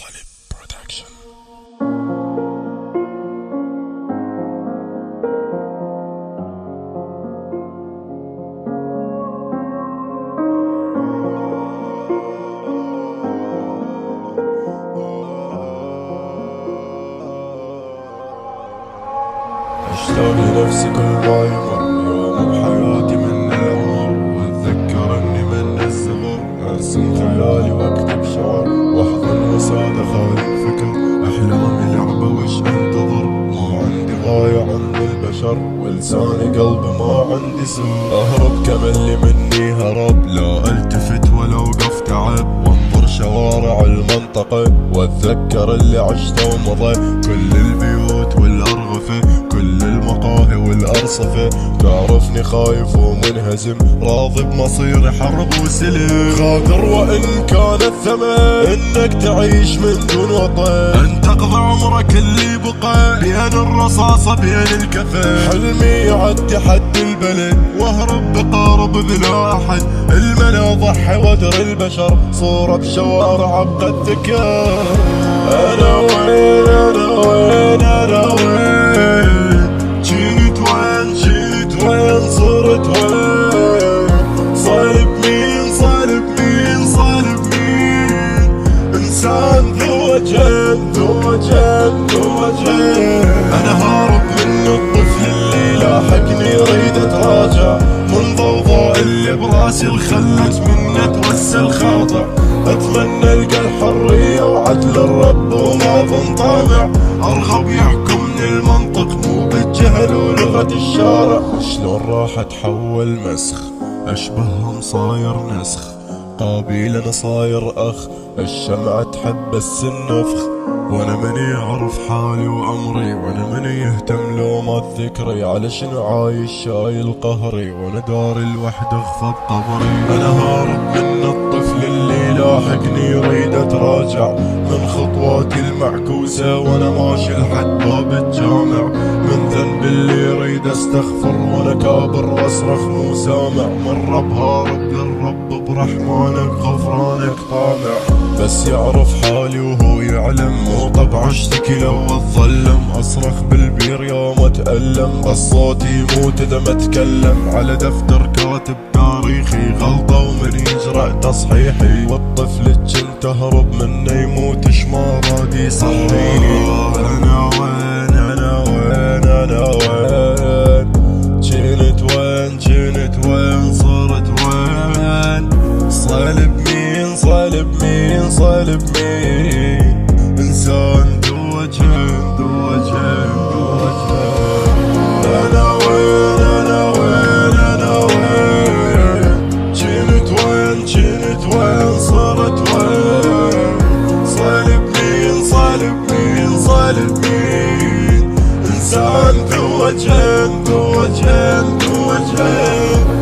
طالب برودكشن. اشتاق لنفسي كل ما يمر يوم بحياتي من العمر، واتذكر اني من الزمر ارسم خيالي واكتب شعر، واحضن وسادة خالي فكر احلامي لعبة وش انتظر. ما عندي غاية عند البشر ولساني قلبي ما عندي سر، اهرب كم اللي مني هرب لا التفت ولا وقف تعب، وانظر شوارع المنطقة واتذكر اللي عشته ومضى، كل البيوت والارغفة كل المقاهي والأرصفة، تعرفني خايف ومنهزم راضي بمصيري حرب وسلم، خاطر وإن كان الثمن إنك تعيش من دون وطن، أن تقضي عمرك اللي بقى بين الرصاصة بين الكفن، حلمي يعدي حد البلد واهرب بقارب بلا أحد، الملا ضحي ودر البشر صورة بشوارع قد ذكر. أنا وين أنا وين أنا وين جيت وين صرت وين، صالب مين صالب مين صالب مين، إنسان ذو وجهين ذو وجهين ذو وجهين. أنا هارب من الطفل اللي لاحقني يريد أتراجع، من ضوضاء اللي براسي الخلت منه توسل خاضع، أتمنى ألقى الحرية وعدل الرب وما ظن طامع، أرغب يحكمني المنطق مو بالجهل ولغة الشارع. شلون راح أتحول مسخ أشبههم صاير نسخ، قابيل أنا صاير أخ الشمعة تحبس النفخ، وانا مني اعرف حالي وامري، وانا مني يهتم لومات ذكري، على شنو عايش شايل قهري، وانا داري الوحدة اخفض قبري. انا هارب من الطفل اللي لاحقني يريد اتراجع، من خطواتي المعكوسة وانا ماشي لحد باب الجامع، من ذنب اللي يريد استغفر وانا كابر واصرخ مو سامع، من رب هارب للرب برحمانك غفرانك طامع، بس يعرف حالي وهو يعلم، مو طبع اشتكي لو اتظلم، اصرخ بالبير يوم اتألم، بس صوتي يموت اذا ما اتكلم، على دفتر كاتب تاريخي غلطة ومن يجرأ تصحيحي، والطفل كنت اهرب منه يموتش ما رادي يصحيني. انا وين انا وين انا وين جنت وين صرت وين، صالب مين صالب مين صالب مين، إنسان ذو وجهين ذو وجهين ذو وجهين. أنا وين أنا وين أنا وين جنت وين صرت وين، صالب مين صالب مين صالب مين، إنسان ذو وجهين ذو وجهين ذو وجهين.